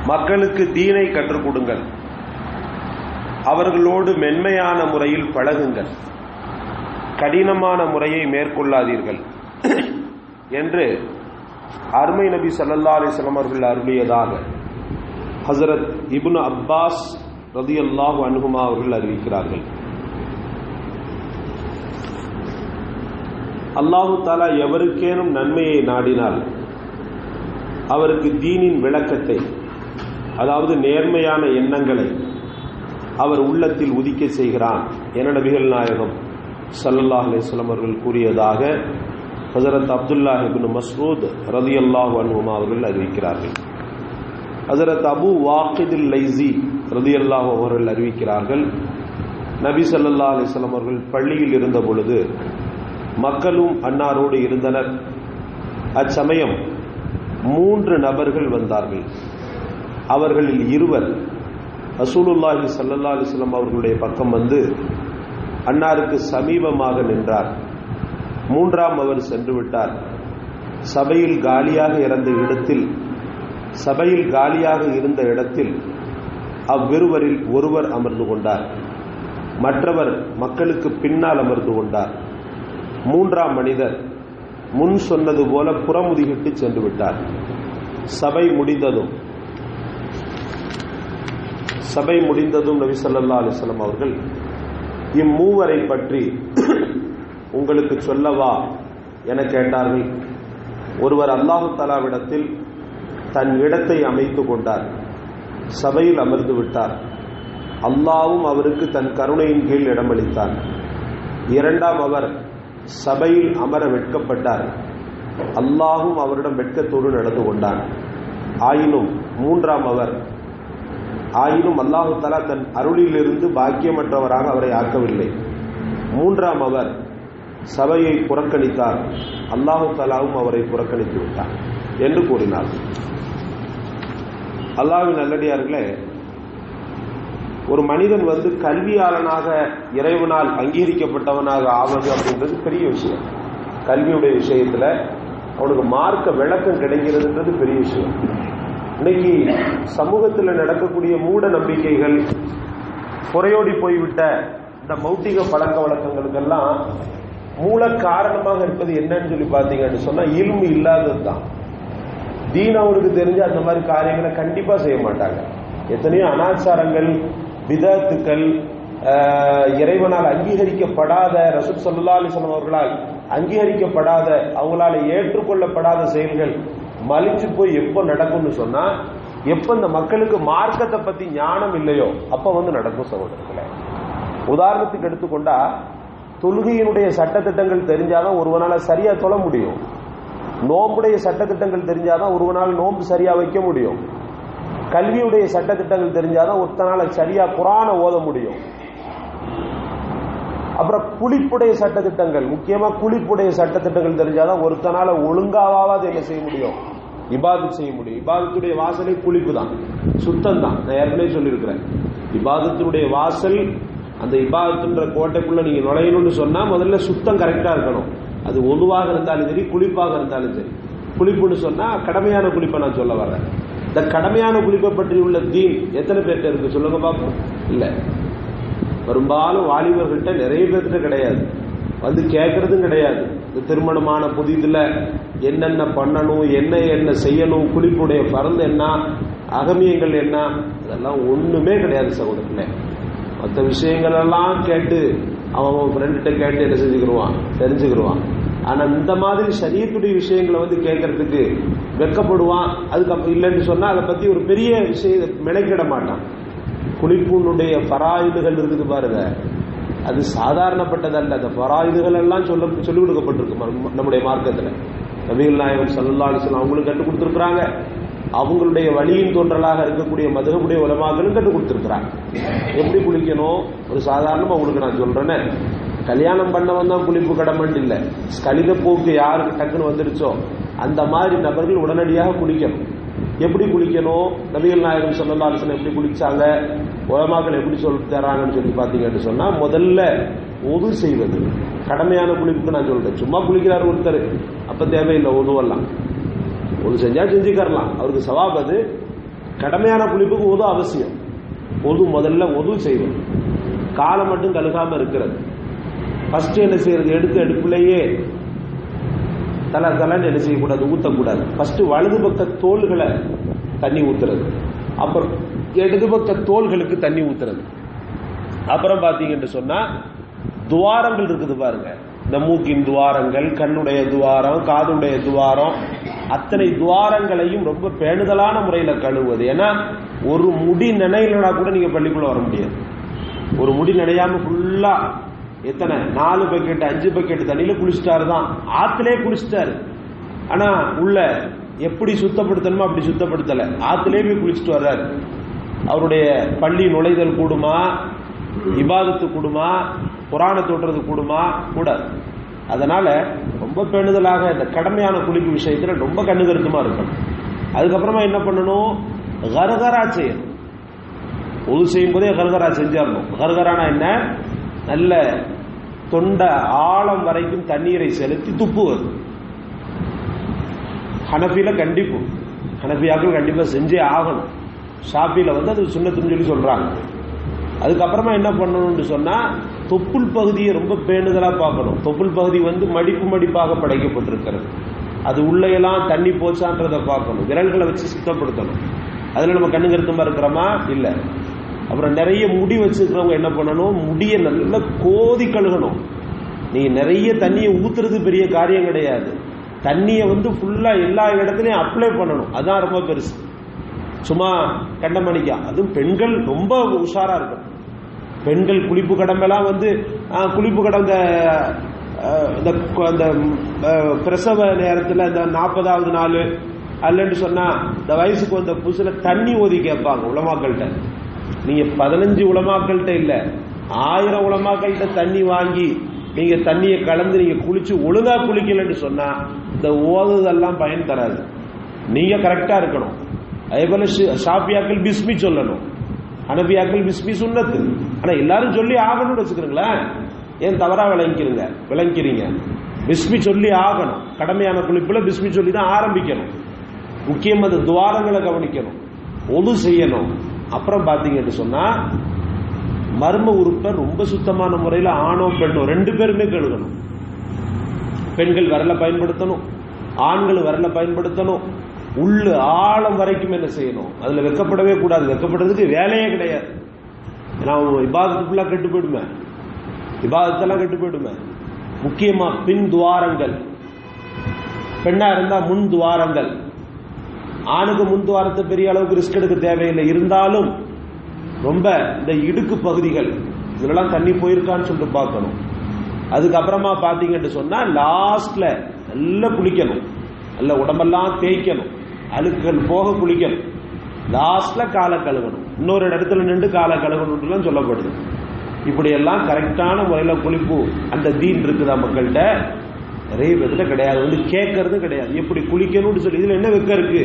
மக்களுக்கு தீனை கற்றுக் கொடுங்கள், அவர்களோடு மென்மையான முறையில் பழகுங்கள், கடினமான முறையை மேற்கொள்ளாதீர்கள் என்று அருமை நபி ஸல்லல்லாஹு அலைஹி வஸல்லம் அவர்கள் அருளியதாக ஹஜ்ரத் இப்னு அப்பாஸ் ரலியல்லாஹு அன்ஹுமா அவர்கள் அறிவிக்கிறார்கள். அல்லாஹு தஆலா எவருக்கேனும் நன்மையை நாடினால் அவருக்கு தீனின் விளக்கத்தை, அதாவது நேர்மையான எண்ணங்களை அவர் உள்ளத்தில் உதிக்க செய்கிறான் என நபிகள் நாயகம் ஸல்லல்லாஹு அலைஹி வஸல்லம் அவர்கள் கூறியதாக ஹஜ்ரத் அப்துல்லாஹ் இப்னு மஸ்ஊத் ரலியல்லாஹு அன்ஹுமா அவர்கள் அறிவிக்கிறார்கள். ஹஜ்ரத் அபு வாக்கிதுல் லைஸி ரலியல்லாஹு அவர்கள் அறிவிக்கிறார்கள், நபி ஸல்லல்லாஹு அலைஹி வஸல்லம் அவர்கள் பள்ளியில் இருந்த பொழுது மக்களும் அன்னாரோடு இருந்தனர். அச்சமயம் 3 நபர்கள் வந்தார்கள். அவர்களில் இருவர் ரசூலுல்லாஹி ஸல்லல்லாஹு அலைஹி வஸல்லம் அவர்களுடைய பக்கம் வந்து அன்னாருக்கு சமீபமாக நின்றார். 3ஆம் அவர் சென்று விட்டார். சபையில் காலியாக இருந்த இடத்தில் அவ்விருவரில் ஒருவர் அமர்ந்து கொண்டார், மற்றவர் மக்களுக்கு பின்னால் அமர்ந்து கொண்டார். 3ஆம் மனிதர் முன் சொன்னது போல புறமுதுகிட்டு சென்று விட்டார். சபை முடிந்ததும் நபி ஸல்லல்லாஹு அலைஹி வஸல்லம் அவர்கள் இம்மூவரை பற்றி உங்களுக்கு சொல்லவா என கேட்டார்கள். ஒருவர் அல்லாஹு தஆலாவிடத்தில் தன் இடத்தை அமைத்து கொண்டார், சபையில் அமர்ந்து விட்டார். அல்லாஹ்வும் அவருக்கு தன் கருணையின் கீழ் இடமளித்தார். 2ஆம் அவர் சபையில் அமர வெட்கப்பட்டார். அல்லாஹ்வும் அவரிடம் வெட்கத்தோடு நடந்து கொண்டான். ஆயினும் 3ஆம் அவர் அல்லாஹு தஆலா தன் அருளிலிருந்து பாக்கியமற்றவராக அவரை ஆக்கவில்லை. 3ஆம் அவர் சபையை புறக்கணித்தார். அல்லாஹு தஆலாவும் அவரை புறக்கணித்து விட்டார் என்று கூறினார். அல்லாஹ்வின் நல்லடியார்களே, ஒரு மனிதன் கல்வியாளனாக இறைவனால் அங்கீகரிக்கப்பட்டவனாக ஆவது அப்படின்றது பெரிய விஷயம். கல்வியுடைய விஷயத்துல அவனுக்கு மார்க்க விளக்கம் கிடைக்கிறதுன்றது பெரிய விஷயம். இன்னைக்கு சமூகத்தில் நடக்கக்கூடிய மூட நம்பிக்கைகள், குறையோடி போய்விட்ட இந்த மௌட்டிக பழக்க வழக்கங்களுக்கெல்லாம் மூல காரணமாக இருப்பது என்னன்னு சொல்லி பார்த்தீங்கன்னு சொன்னா இல்மு இல்லாதது தான். தீன் அவனுக்கு தெரிஞ்ச அந்த மாதிரி காரியங்களை கண்டிப்பா செய்ய மாட்டாங்க. எத்தனையோ அனாச்சாரங்கள், பிதத்துக்கள், இறைவனால் அங்கீகரிக்கப்படாத, ரசூல் ஸல்லல்லாஹு அலைஹி வஸல்லம் அவர்களால் அங்கீகரிக்கப்படாத, அவங்களால ஏற்றுக்கொள்ளப்படாத செயல்கள் மலிஞ்சு போய் எப்போ நடக்கும்னு சொன்னா, எப்ப இந்த மக்களுக்கு மார்க்கத்தை பத்தி ஞானம் இல்லையோ அப்ப நடக்கும் சகோதரர்களே. உதாரணத்துக்கு எடுத்துக்கொண்டா, தொழுகையினுடைய சட்டத்திட்டங்கள் தெரிஞ்சாதான் ஒருவனால சரியா தொழ முடியும். நோம்புடைய சட்டத்திட்டங்கள் தெரிஞ்சாதான் ஒருவனால் நோம்பு சரியா வைக்க முடியும். கல்வியுடைய சட்டத்திட்டங்கள் தெரிஞ்சாதான் ஒருத்தனால சரியா குர்ஆனை ஓத முடியும். அப்புறம் குளிப்புடைய சட்டத்திட்டங்கள், முக்கியமா குளிப்புடைய சட்டத்திட்டங்கள் தெரிஞ்சாதான் ஒருத்தனால ஒழுங்காவது என்ன செய்ய முடியும், இபாதத் செய்ய முடியும். இபாதத்துடைய வாசலே குளிப்பு தான், சுத்தம் தான். நான் ஏற்கனவே சொல்லியிருக்கிறேன், இபாதத்தினுடைய வாசல், அந்த இபாதத்துன்ற கோட்டைக்குள்ள நீங்க நுழையணும்னு சொன்னா முதல்ல சுத்தம் கரெக்டா இருக்கணும். அது ஒதுவாக இருந்தாலும் சரி, குளிப்பாக இருந்தாலும் சரி. குளிப்புன்னு சொன்னா கடமையான குளிப்பை நான் சொல்ல வரேன். இந்த கடமையான குளிப்பை பற்றி உள்ள தீன் எத்தனை பேர்கிட்ட இருக்கு சொல்லுங்க பார்ப்போம். இல்ல, பெரும்பாலும் வாலிபர்கள்ட்ட நிறைய பேர்கிட்ட கிடையாது, கேட்கறதும் கிடையாது. இந்த திருமணமான புதிதுல என்னென்ன பண்ணணும், என்ன செய்யணும், குளிப்புடைய பரந்து என்ன, அகமியங்கள் என்ன, இதெல்லாம் ஒண்ணுமே கிடையாது சகோதரர்களே. மற்ற விஷயங்கள் எல்லாம் கேட்டு அவன் ஃப்ரெண்ட்ட கேட்டு என்ன செஞ்சுக்கிடுவான், தெரிஞ்சுக்கிடுவான். ஆனா இந்த மாதிரி ஷரியத்துடைய விஷயங்களை கேட்கறதுக்கு வெட்கப்படுவான். அதுக்கு இல்லைன்னு சொன்னா அதை பத்தி ஒரு பெரிய விஷயம் மெனக்கிட மாட்டான். குளிப்புனுடைய ஃபராயிதுகள் இருக்குது பாருங்க, அது சாதாரணப்பட்டதல்ல. அந்த ஃபராயிதுகள் எல்லாம் சொல்லிக் கொடுக்கப்பட்டிருக்கு நம்முடைய மார்க்கத்தில். நபிகள் நாயகம் ஸல்லல்லாஹு அலைஹி வஸல்லம் அவங்களுக்கு கற்றுக் கொடுத்துருக்குறாங்க. அவங்களுடைய வழியின் தோன்றலாக இருக்கக்கூடிய மதுஹபுடைய உலமாக்களும் கற்றுக் கொடுத்துருக்குறாங்க. எப்படி குளிக்கணும், ஒரு சாதாரணமா உங்களுக்கு நான் சொல்றேன்னு, கல்யாணம் பண்ணவன் தான் குளிப்பு கடமைன்னு இல்லை. கலித போக்கு யாருக்கு டக்குன்னு வந்துருச்சோ அந்த மாதிரி நபர்கள் உடனடியாக குளிக்கணும். எப்படி குளிக்கணும், நபிகள் நாயகம் ஸல்லல்லாஹு அலைஹி வஸல்லம் எப்படி குளிச்சாங்க, உலமாக்கள் எப்படி சொல்லி தராங்கன்னு சொல்லி பார்த்தீங்கன்னு சொன்னா, முதல்ல உது செய்வது கடமையான குளிப்புக்கு நான் சொல்றேன். சும்மா குளிக்கிறார் ஒருத்தர், அப்ப தேவையில்லை உதுவெல்லாம். உது செஞ்சா செஞ்சுக்கரலாம், அவருக்கு சவாப் அது. கடமையான குளிப்புக்கு ஒது அவசியம். ஒது முதல்ல ஒது செய்வது, காலை மட்டும் கழுகாம இருக்கிறது. ஃபர்ஸ்ட் என்ன செய்யறது, எடுத்து அடுப்புலையே தலைன்னு என்ன செய்யக்கூடாது, ஊற்றக்கூடாது. ஃபர்ஸ்ட் வலது பக்க தோள்களை தண்ணி ஊத்துறது, அப்புறம் இடது பக்க தோள்களுக்கு தண்ணி ஊத்துறது. அப்புறம் பார்த்தீங்கன்னு சொன்னா துவாரங்கள் இருக்குது பாருங்க, இந்த மூக்கின் துவாரங்கள், கண்ணுடைய துவாரம், காதுடைய துவாரம், அத்தனை துவாரங்களையும் ரொம்ப பேணுதலான முறையில் கழுவுவது. ஏன்னா ஒரு முடி நினைலனா கூட நீங்க பள்ளிக்குள்ள வர முடியாது. ஒரு முடி நினையாம ஃபுல்லா எத்தனை 4 பக்கெட் 5 பக்கெட் தண்ணியில குளிச்சிட்டாரு தான், ஆத்திலே குளிச்சிட்டாரு. ஆனா உள்ள எப்படி சுத்தப்படுத்தணுமோ அப்படி சுத்தப்படுத்தல, ஆத்திலே போய் குளிச்சுட்டு வர்றாரு. அவருடைய பள்ளி நுழைதல் கூடுமா, இபாதத்து கூடுமா, குரான தொட்டுறது கூடுமா, கூடாது. அதனால ரொம்ப பேணுதலாக இந்த கடமையான குளிப்பு விஷயத்துல ரொம்ப கண்ணுகருத்துமா இருக்கணும். அதுக்கப்புறமா என்ன பண்ணணும், கர்கரா செய்யணும். ஒது செய்யும் போதே கர்கரா செஞ்சிடணும். கர்கரானா என்ன, நல்ல தொண்டை ஆழம் வரைக்கும் தண்ணீரை செலுத்தி துப்புவது. ஹனஃபில கண்டிப்பு, ஹனஃபியாக்கள் கண்டிப்பா செஞ்சே ஆகணும். ஷாஃபில அது சுன்னத்துன்னு சொல்லி சொல்றாங்க. அதுக்கப்புறமா என்ன பண்ணணும்னு சொன்னா, தொப்புள் பகுதியை ரொம்ப பேணுதலா பார்க்கணும். தொப்புள் பகுதி மடிப்பு மடிப்பாக படைக்கப்பட்டிருக்கிறது. அது உள்ளையெல்லாம் தண்ணி போச்சான்றதை பார்க்கணும். விரல்களை வச்சு சுத்தப்படுத்தணும். அதுல நம்ம கண்ணுங்கருத்தமா இருக்கிறோமா இல்ல. அப்புறம் நிறைய முடி வச்சிருக்கிறவங்க என்ன பண்ணணும், முடியை நல்லா கோதி கழுகணும். நீ நிறைய தண்ணியை ஊத்துறது பெரிய காரியம் கிடையாது. தண்ணியை ஃபுல்லா எல்லா இடத்துலையும் அப்ளை பண்ணணும், அதான் ரொம்ப பெருசு. சும்மா கண்டமணிக்கா, அதுவும் பெண்கள் ரொம்ப உஷாரா இருக்கும். பெண்கள் குளிப்பு கடமெல்லாம் குளிப்பு கடந்த பிரசவ நேரத்தில் இந்த 40வது நாள் அல்லன்னு சொன்னா இந்த வயசுக்கு வந்த புதுசுல தண்ணி ஓதி கேட்பாங்க உலமாக்கள்கிட்ட. நீங்க 15 உலமாக்கள்கிட்ட இல்ல, 1000 உலமாக்கள்கிட்ட தண்ணி வாங்கி நீங்க தண்ணியை கலந்து நீங்க குளிச்சு ஒழுங்கா குளிக்கலன்னு சொன்னா இந்த ஓதுதெல்லாம் பயன் தராது. நீங்க கரெக்டா இருக்கணும். அதே போல ஷாஃபியாக்கள் பிஸ்மி சொல்லணும், ஹனபியாக்கள் பிஸ்மி சுன்னத்து. ஆனா எல்லாரும் சொல்லி ஆகணும்னு வச்சுக்கிறீங்களேன், ஏன் தவறா விளங்கிறீங்க. பிஸ்மி சொல்லி ஆகணும். கடமையான குளிப்புல பிஸ்மி சொல்லி தான் ஆரம்பிக்கணும். முக்கியம் அந்த துவாரங்களை கவனிக்கணும், ஒது செய்யணும். அப்புறம் பாத்தீங்கன்னு சொன்னா மர்ம உறுப்பை ரொம்ப சுத்தமான முறையில் ஆணோ பெண்ணோ 2 பேருமே கழுகணும். பெண்கள் விரல பயன்படுத்தணும், ஆண்கள் விரல பயன்படுத்தணும். உள்ள ஆழம் வரைக்கும் என்ன செய்யணும், அதுல வெக்கப்படவே கூடாது. வெக்கப்படுறதுக்கு வேலையே கிடையாது. நான் இபாதத்துக்குள்ள கெட்டு போயிடுமே, இபாதத்தெல்லாம் கெட்டு போயிடுமே. முக்கியமா பின் துவாரங்கள், பெண்ணா இருந்தா முன் துவாரங்கள். ஆணுக்கு முன் துவாரத்தை பெரிய அளவுக்கு ரிஸ்க் எடுக்க தேவையில்லை. இருந்தாலும் ரொம்ப இந்த இடுக்கு பகுதிகள் இதெல்லாம் தண்ணி போயிருக்கான்னு சொல்லிட்டு பார்க்கணும். அதுக்கப்புறமா பாத்தீங்கன்னு சொன்னா லாஸ்ட்ல நல்லா குளிக்கணும், நல்ல உடம்பெல்லாம் தேய்க்கணும், அழுக்குகள் போக குளிக்கணும். லாஸ்ட்ல காலை கழுவணும், இன்னொரு இடத்துல நின்று காலை கழுவணும் சொல்லப்படுது. இப்படி எல்லாம் கரெக்டான முறையில குளிப்பு அந்த தீன் இருக்குதா மக்கள்கிட்ட? நிறைய பேர்கிட்ட கிடையாது. கேட்கறது கிடையாது எப்படி குளிக்கணும்னு சொல்லி. இதுல என்ன வெக்க இருக்கு?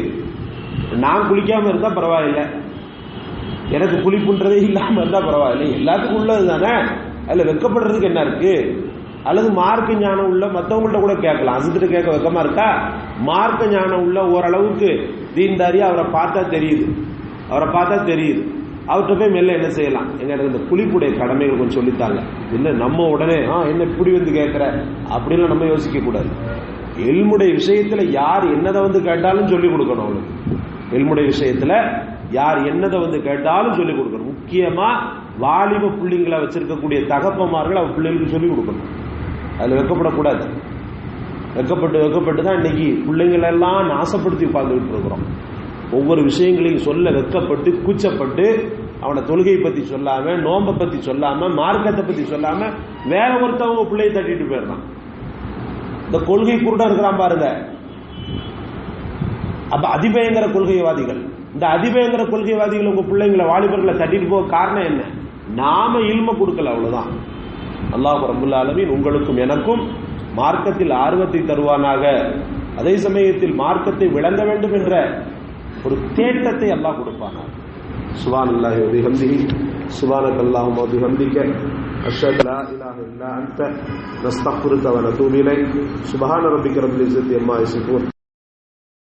நான் குளிக்காம இருந்தா பரவாயில்ல, எனக்கு குளிப்புன்றதே இல்லாம இருந்தா பரவாயில்லை, எல்லாத்துக்கும் உள்ளது தானே. அதுல வெக்கப்படுறதுக்கு என்ன இருக்கு? அல்லது மார்க்க ஞானம் உள்ள மற்றவங்கள்ட்ட கூட கேட்கலாம். அசத்துட்டு கேட்க வெக்கமா இருக்கா? மார்க்க ஞானம் உள்ள ஓரளவுக்கு தீன்தாரியா அவரை பார்த்தா தெரியுது, அவர்கிட்ட போய் மெல்ல என்ன செய்யலாம், எங்களுக்கு இந்த குளிப்புடைய கடமைகள் கொஞ்சம் சொல்லித்தாங்க. இல்லை நம்ம உடனே என்ன இப்படி கேட்கிற அப்படின்லாம் நம்ம யோசிக்க கூடாது. எல்முடைய விஷயத்துல யார் என்னதை கேட்டாலும் சொல்லிக் கொடுக்கணும். அவளுக்கு எல்முடைய விஷயத்துல யார் என்னதை கேட்டாலும் சொல்லிக் கொடுக்கணும். முக்கியமா வாலிப பிள்ளைங்களை வச்சிருக்கக்கூடிய தகப்பமார்கள் அவர் பிள்ளைகளுக்கு சொல்லிக் கொடுக்கணும். அதுல வெக்கப்படக்கூடாது. வெக்கப்பட்டு தான் இன்னைக்கு பிள்ளைங்களெல்லாம் நாசப்படுத்தி உட்கார்ந்துட்டு இருக்கிறோம். ஒவ்வொரு விஷயங்களையும் சொல்ல வெக்கப்பட்டு கூச்சப்பட்டு அவனை தொழுகை பத்தி சொல்லாம, நோம்பை பத்தி சொல்லாம, மார்க்கத்தை பத்தி சொல்லாம வேற ஒருத்தவங்க பிள்ளையை தட்டிட்டு போயிடுறான். இந்த கொள்கை குருடா இருக்கிறான் பாருங்க. அப்ப அதிபயங்கர கொள்கைவாதிகள், இந்த அதிபயங்கர கொள்கைவாதிகள் உங்க பிள்ளைங்களை வாலிபர்களை தட்டிட்டு போக காரணம் என்ன? நாம இல்ம கொடுக்கல, அவ்வளவுதான். அல்லாஹ் ரப்பல் ஆலமீன் உங்களுக்கும் எனக்கும் மார்க்கத்தில் ஆர்வத்தை தருவானாக. அதே சமயத்தில் மார்க்கத்தை விளங்க வேண்டும் என்ற ஒரு தேட்டத்தை அல்லாஹ் கொடுப்பானாக. சுப்ஹானல்லாஹி வ பிஹம்திஹி சுப்ஹானக்கல்லாஹும்ம வ பிஹம்திக அஷ்ஹது லா இலாஹா இல்லா அன்த நஸ்தக்ஃபிருக வ நதூபு இலைக். சுப்ஹான ரப்பிக ரப்பில் இஸ்ஸத்தி அம்மா யசிஃபூன்.